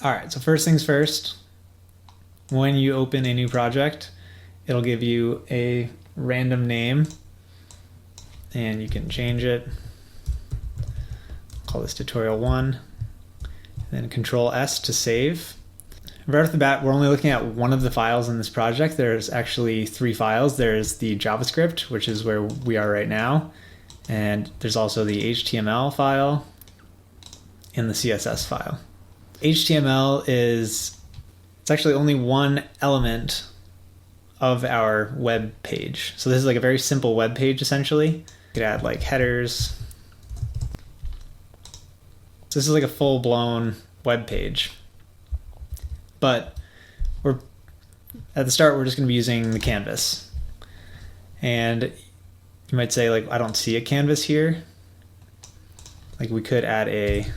All right, so first things first, when you open a new project, it'll give you a random name and you can change it. Call this tutorial 1, and then Control S to save. Right off the bat, we're only looking at one of the files in this project. There's actually 3 files. There's the JavaScript, which is where we are right now, and there's also the HTML file and the CSS file. HTML it's actually only one element of our web page. So this is like a very simple web page essentially. You could add like headers. So this is like a full-blown web page. But at the start, we're just going to be using the canvas. And you might say, like, I don't see a canvas here. Like, we could add a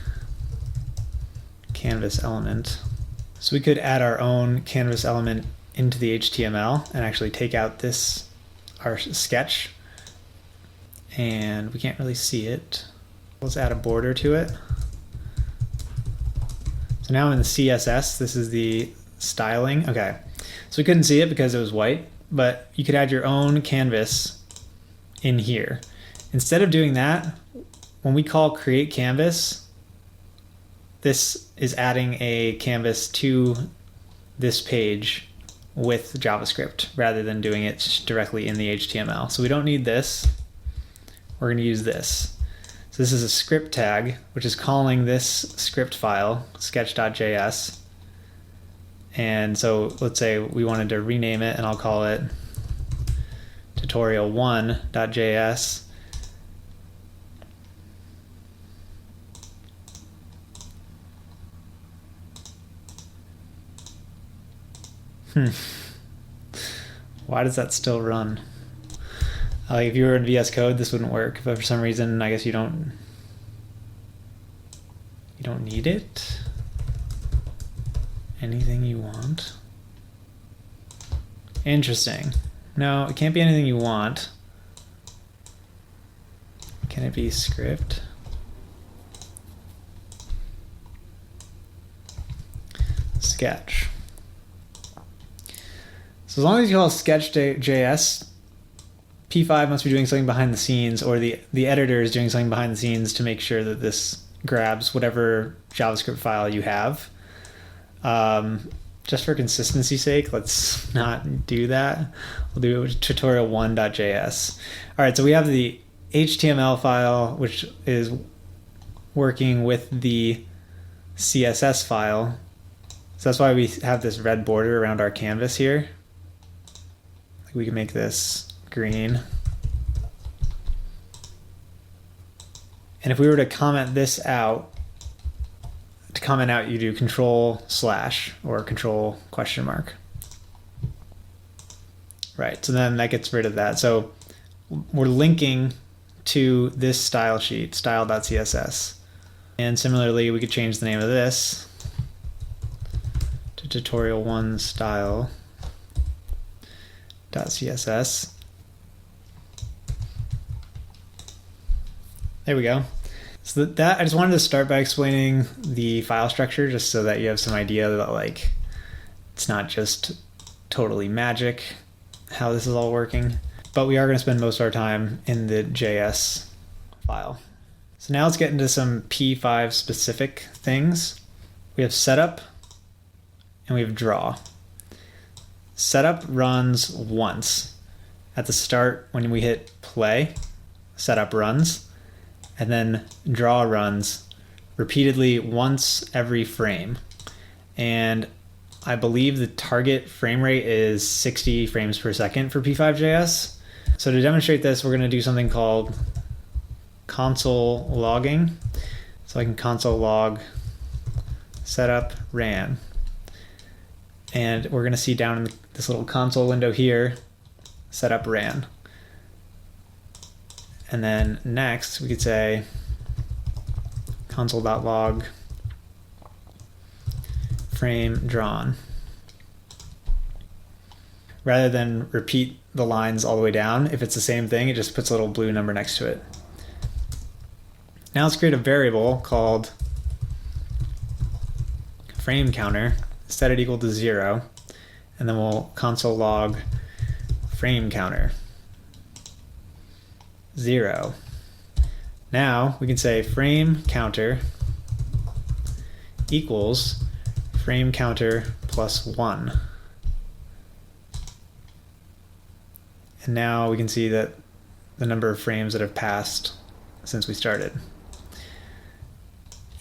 canvas element. So we could add our own canvas element into the HTML and actually take out our sketch. And we can't really see it. Let's add a border to it. So now I'm in the CSS. This is the styling. Okay, so we couldn't see it because it was white, but you could add your own canvas in here. Instead of doing that, when we call create canvas, this is adding a canvas to this page with JavaScript rather than doing it directly in the HTML. So we don't need this. We're going to use this. So this is a script tag, which is calling this script file, sketch.js. And so let's say we wanted to rename it, and I'll call it tutorial1.js. Why does that still run? If you were in VS Code, this wouldn't work, but for some reason, I guess you don't need it. Anything you want. Interesting. No, it can't be anything you want. Can it be script? Sketch. So as long as you call sketch.js, P5 must be doing something behind the scenes, or the editor is doing something behind the scenes to make sure that this grabs whatever JavaScript file you have. Just for consistency's sake, let's not do that. We'll do tutorial1.js. All right, so we have the HTML file, which is working with the CSS file. So that's why we have this red border around our canvas here. We can make this green. And if we were to comment this out, to comment out, you do control/ or control ? Right, so then that gets rid of that. So we're linking to this style sheet, style.css. And similarly, we could change the name of this to tutorial1 style.css. There we go. So that I just wanted to start by explaining the file structure, just so that you have some idea that like it's not just totally magic how this is all working. But we are going to spend most of our time in the JS file. So now let's get into some P5 specific things. We have setup and we have draw. Setup runs once. At the start, when we hit play, setup runs. And then draw runs repeatedly once every frame. And I believe the target frame rate is 60 frames per second for P5js. So to demonstrate this, we're going to do something called console logging. So I can console log setup ran. And we're going to see down in this little console window here, setup ran. And then next we could say console.log frame drawn. Rather than repeat the lines all the way down, if it's the same thing, it just puts a little blue number next to it. Now let's create a variable called frame counter, set it equal to 0, and then we'll console log frame counter 0. Now we can say frame counter equals frame counter plus 1. And now we can see that the number of frames that have passed since we started.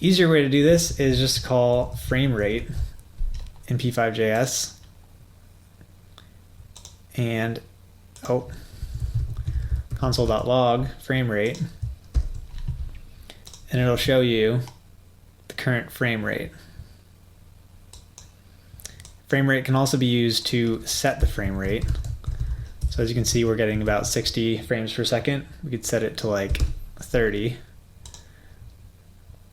Easier way to do this is just to call frame rate in p5js and console.log frame rate, and it'll show you the current frame rate. Frame rate can also be used to set the frame rate. So as you can see, we're getting about 60 frames per second. We could set it to like 30.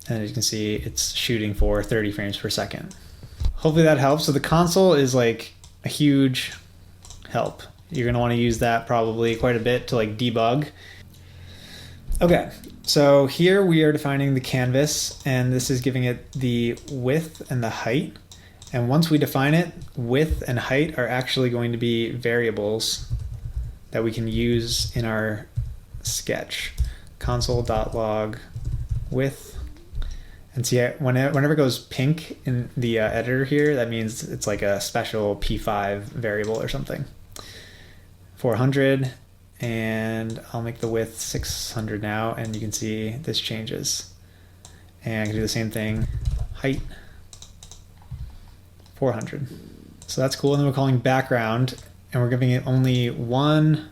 And as you can see, it's shooting for 30 frames per second. Hopefully that helps. So the console is like a huge help. You're gonna wanna use that probably quite a bit to like debug. Okay, so here we are defining the canvas, and this is giving it the width and the height. And once we define it, width and height are actually going to be variables that we can use in our sketch. Console.log width. And see, whenever it goes pink in the editor here, that means it's like a special P5 variable or something. 400, and I'll make the width 600 now, and you can see this changes. And I can do the same thing, height 400. So that's cool. And then we're calling background, and we're giving it only one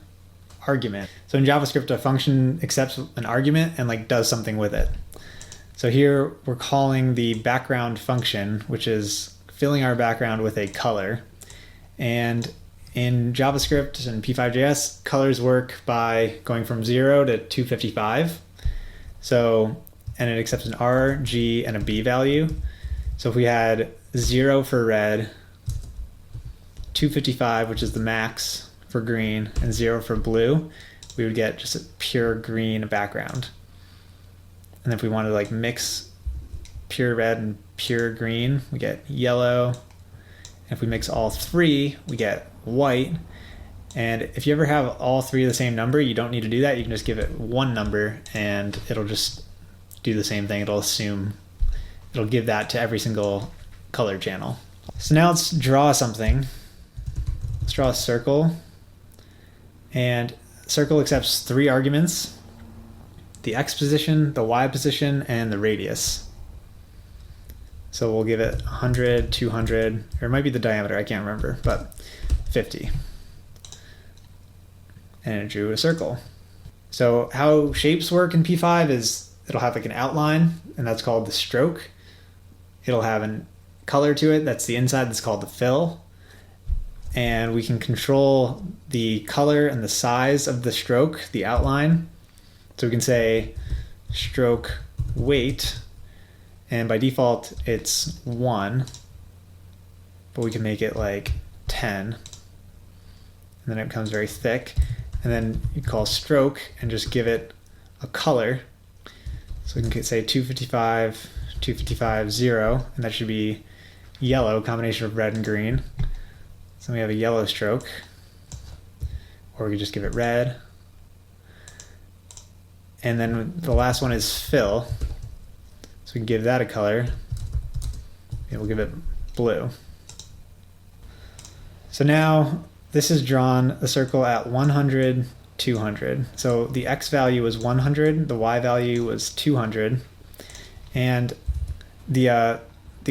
argument. So in JavaScript, a function accepts an argument and like does something with it. So here we're calling the background function, which is filling our background with a color. And in JavaScript and p5js, colors work by going from 0 to 255. So, and it accepts an R, G, and a B value. So if we had 0 for red, 255, which is the max for green, and 0 for blue, we would get just a pure green background. And if we wanted to like mix pure red and pure green, we get yellow. And if we mix all three, we get white. And if you ever have all three of the same number, you don't need to do that. You can just give it one number and it'll just do the same thing. It'll give that to every single color channel. So now let's draw something. Let's draw a circle. And circle accepts 3 arguments: the X position, the Y position, and the radius. So we'll give it 100, 200, or it might be the diameter, I can't remember, but 50. And it drew a circle. So how shapes work in P5 is it'll have like an outline, and that's called the stroke. It'll have a color to it, that's the inside, that's called the fill. And we can control the color and the size of the stroke, the outline. So we can say stroke weight, and by default it's 1, but we can make it like 10, and then it becomes very thick. And then you call stroke and just give it a color. So we can say 255, 255, 0, and that should be yellow, combination of red and green. So we have a yellow stroke, or we could just give it red. And then the last one is fill. So we can give that a color. And we'll give it blue. So now this has drawn a circle at 100, 200. So the X value was 100, the Y value was 200. And the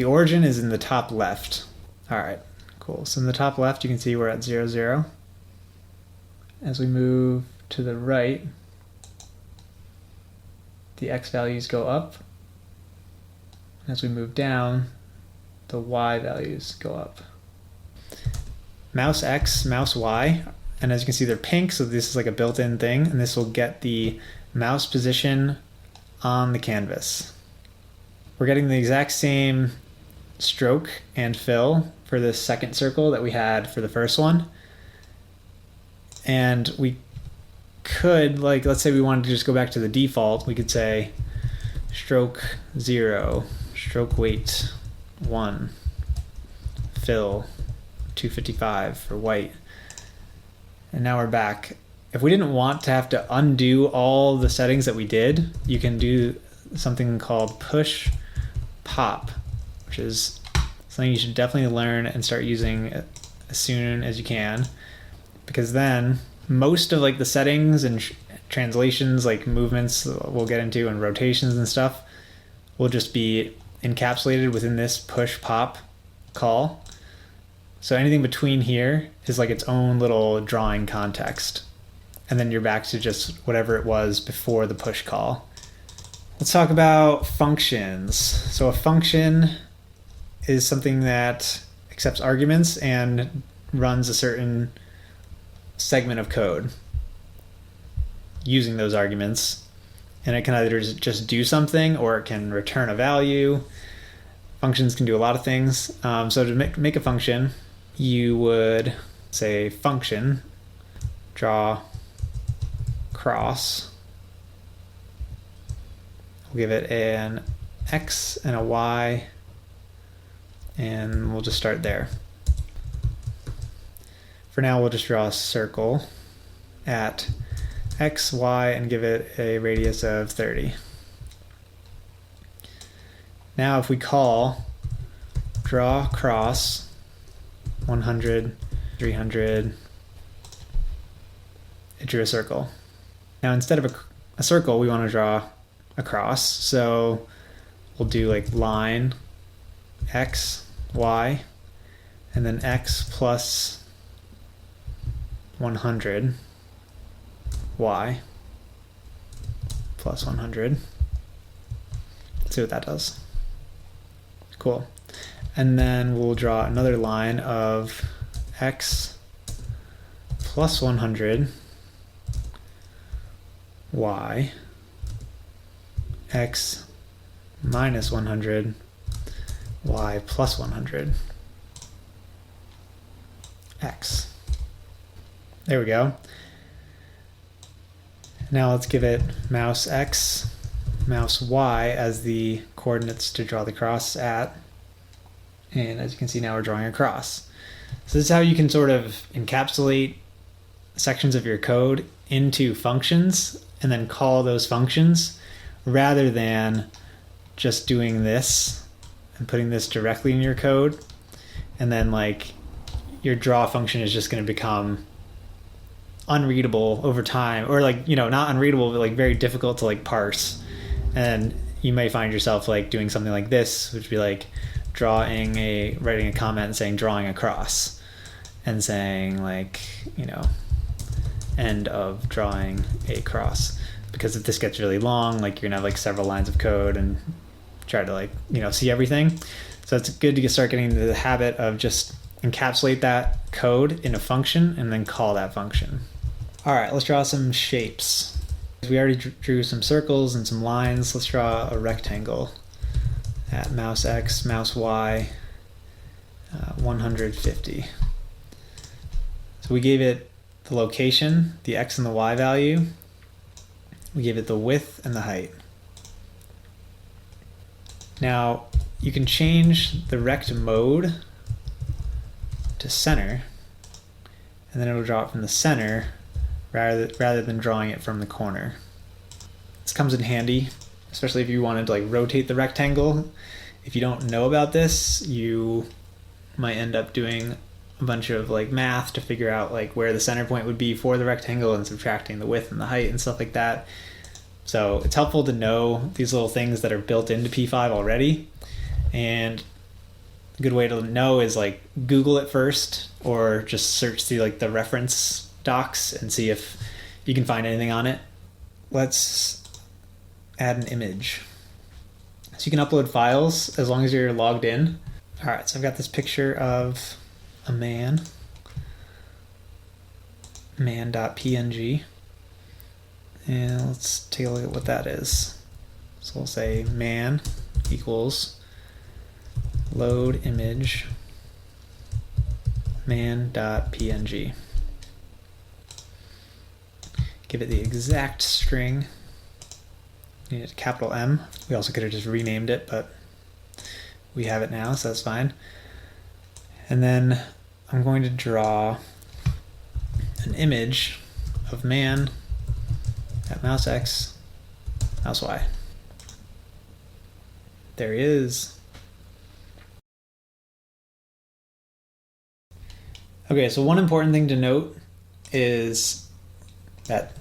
origin is in the top left. All right, cool. So in the top left, you can see we're at 0, 0. As we move to the right, the X values go up. As we move down, the Y values go up. mouseX, mouseY, and as you can see, they're pink, so this is like a built-in thing, and this will get the mouse position on the canvas. We're getting the exact same stroke and fill for this second circle that we had for the first one. And we could, like, let's say we wanted to just go back to the default, we could say stroke 0, stroke weight 1, fill 255 for white. And now we're back. If we didn't want to have to undo all the settings that we did, you can do something called push pop, which is something you should definitely learn and start using as soon as you can, because then most of like the settings and translations, like movements we'll get into, and rotations and stuff, will just be encapsulated within this push pop call. So anything between here is like its own little drawing context. And then you're back to just whatever it was before the push call. Let's talk about functions. So a function is something that accepts arguments and runs a certain segment of code using those arguments. And it can either just do something or it can return a value. Functions can do a lot of things. So to make a function, you would say function, draw cross. We'll give it an X and a Y, and we'll just start there. For now, we'll just draw a circle at X, Y, and give it a radius of 30. Now if we call draw cross 100, 300, it drew a circle. Now instead of a circle, we want to draw a cross. So we'll do like line X, Y, and then X plus 100, Y plus 100. Let's see what that does. Cool. And then we'll draw another line of X plus 100, Y, X minus 100, Y plus 100, X. There we go. Now let's give it mouse X, mouse Y as the coordinates to draw the cross at. And as you can see, now we're drawing a cross. So this is how you can sort of encapsulate sections of your code into functions and then call those functions, rather than just doing this and putting this directly in your code. And then like your draw function is just going to become unreadable over time, or like, you know, not unreadable, but like very difficult to like parse. And you may find yourself like doing something like this, which would be like writing a comment and saying drawing a cross, and saying like, you know, end of drawing a cross. Because if this gets really long, like you're gonna have like several lines of code and try to like, you know, see everything. So it's good to start getting into the habit of just encapsulate that code in a function and then call that function. All right, let's draw some shapes. We already drew some circles and some lines. Let's draw a rectangle at mouse X, mouse Y, 150. So we gave it the location, the X and the Y value. We gave it the width and the height. Now you can change the rectMode to center, and then it'll draw it from the center rather than drawing it from the corner. This comes in handy, especially if you wanted to like rotate the rectangle. If you don't know about this, you might end up doing a bunch of like math to figure out like where the center point would be for the rectangle and subtracting the width and the height and stuff like that. So it's helpful to know these little things that are built into P5 already. And a good way to know is like Google it first, or just search through like the reference docs and see if you can find anything on it. Let's add an image. So you can upload files as long as you're logged in. All right, so I've got this picture of a man.png, and let's take a look at what that is. So we'll say man equals load image man.png. Give it the exact string. You need a capital M. We also could have just renamed it, but we have it now, so that's fine. And then I'm going to draw an image of man at mouseX, mouseY. There he is. Okay, so one important thing to note is that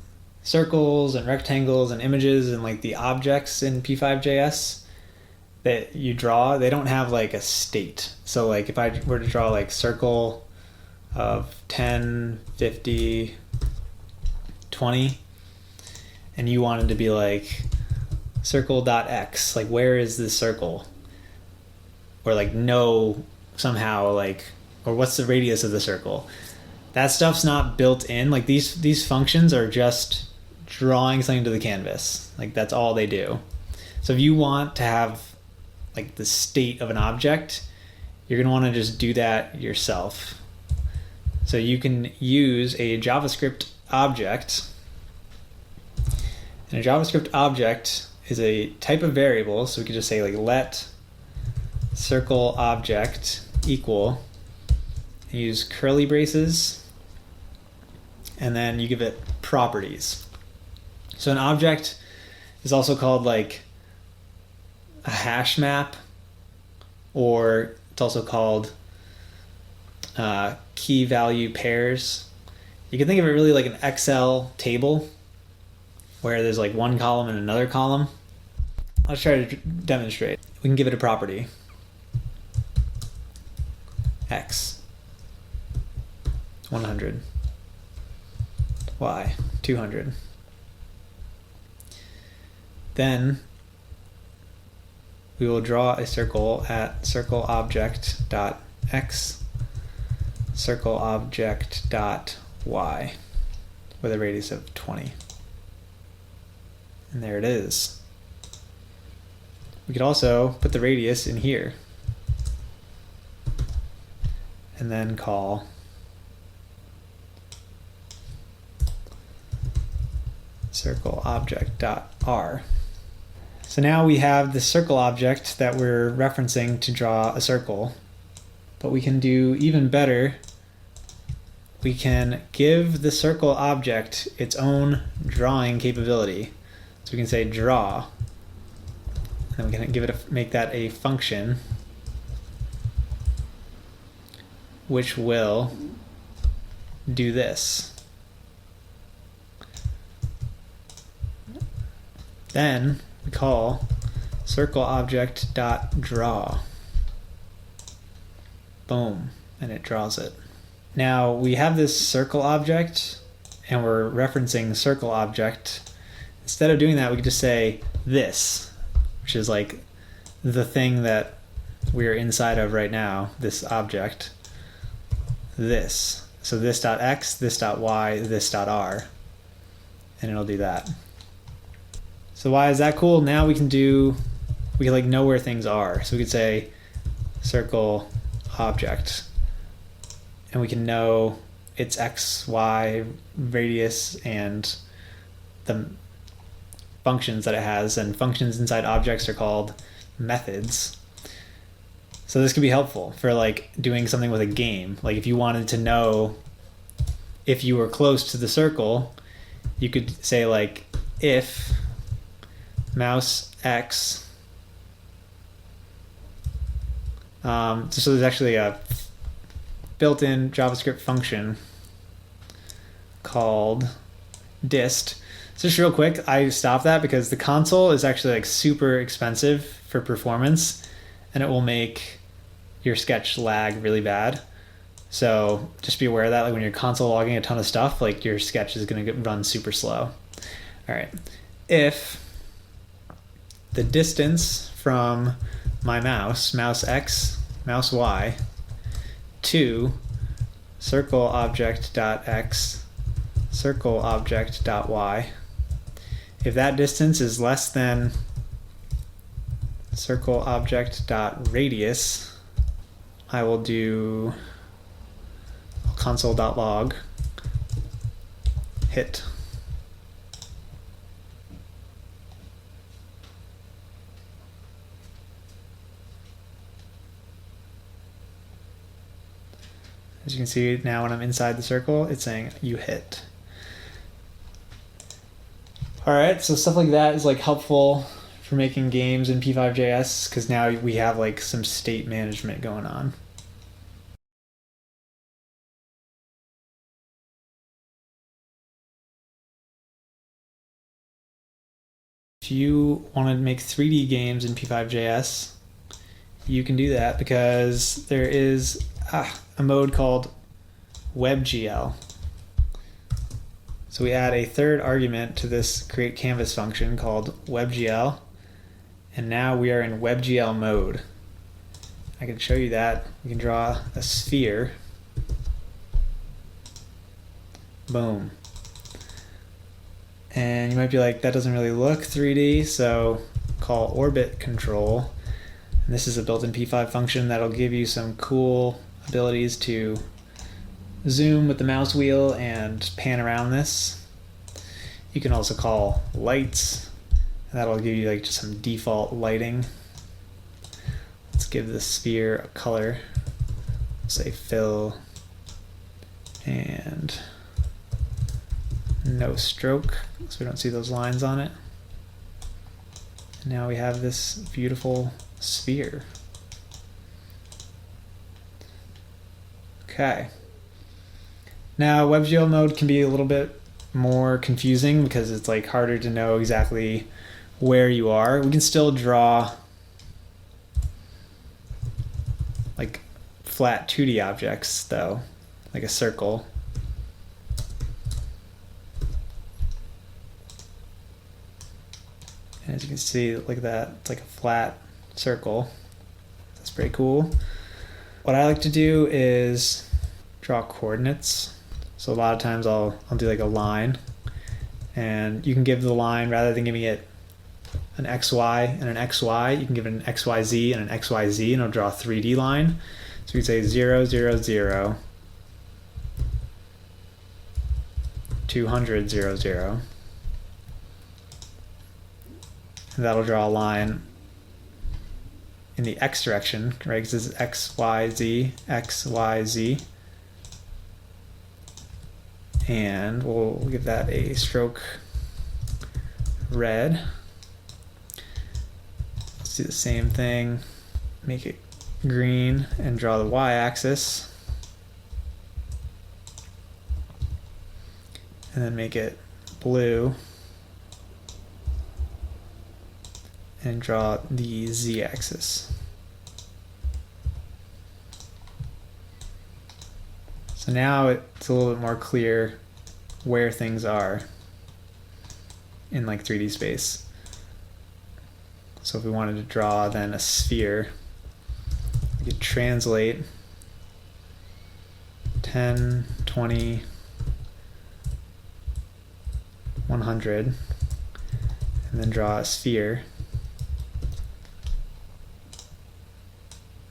circles and rectangles and images and like the objects in p5js that you draw, they don't have like a state. So like if I were to draw like circle of 10, 50, 20, and you wanted to be like circle.x, like where is this circle? Or like no, somehow like, or what's the radius of the circle? That stuff's not built in. Like these functions are just drawing something to the canvas. Like that's all they do. So if you want to have like the state of an object, you're gonna wanna just do that yourself. So you can use a JavaScript object. And a JavaScript object is a type of variable. So we could just say like let circle object equal, and use curly braces, and then you give it properties. So an object is also called like a hash map, or it's also called key value pairs. You can think of it really like an Excel table where there's like one column and another column. I'll try to demonstrate. We can give it a property, X 100, Y 200. Then we will draw a circle at circleObject.x, circleObject.y with a radius of 20. And there it is. We could also put the radius in here and then call circleObject.r. So now we have the circle object that we're referencing to draw a circle, but we can do even better. We can give the circle object its own drawing capability. So we can say draw, and we can give it make that a function which will do this. Then we call circleObject.draw. Boom, and it draws it. Now we have this circle object and we're referencing circle object. Instead of doing that, we could just say this, which is like the thing that we're inside of right now, this object, this. So this.x, this.y, this.r, and it'll do that. So why is that cool? Now we can like know where things are. So we could say circle object, and we can know its x, y, radius, and the functions that it has. And functions inside objects are called methods. So this could be helpful for like doing something with a game. Like if you wanted to know if you were close to the circle, you could say like if mouseX. So there's actually a built-in JavaScript function called dist. So just real quick, I stopped that because the console is actually like super expensive for performance, and it will make your sketch lag really bad. So just be aware of that. Like when you're console logging a ton of stuff, like your sketch is going to run super slow. All right. If the distance from my mouseX, mouseY, to circleObject.x, circleObject.y, if that distance is less than circleObject.radius, I will do console.log hit. As you can see now when I'm inside the circle, it's saying you hit. All right, so stuff like that is like helpful for making games in p5js because now we have like some state management going on. If you want to make 3D games in p5js, you can do that because there is a mode called WEBGL. So we add a third argument to this create canvas function called WEBGL, and now we are in WEBGL mode. I can show you that. We can draw a sphere. Boom. And you might be like, that doesn't really look 3D, so call orbit control. And this is a built-in P5 function that'll give you some cool abilities to zoom with the mouse wheel and pan around this. You can also call lights, and that'll give you like just some default lighting. Let's give the sphere a color. Say fill and no stroke, so we don't see those lines on it. And now we have this beautiful sphere. Okay. Now WebGL mode can be a little bit more confusing because it's like harder to know exactly where you are. We can still draw like flat 2D objects though, like a circle. And as you can see, look at that, it's like a flat circle. That's pretty cool. What I like to do is draw coordinates. So a lot of times I'll do like a line, and you can give the line, rather than giving it an XY and an XY, you can give it an XYZ and an XYZ, and it'll draw a 3D line. So we say 0, 0, 0, 200, 0, 0. And that'll draw a line in the X direction, right? Because this is X, Y, Z, X, Y, Z. And we'll give that a stroke red. Let's do the same thing, make it green and draw the Y-axis. And then make it blue and draw the Z-axis. So now it's a little bit more clear where things are in like 3D space. So if we wanted to draw then a sphere, we could translate 10, 20, 100, and then draw a sphere.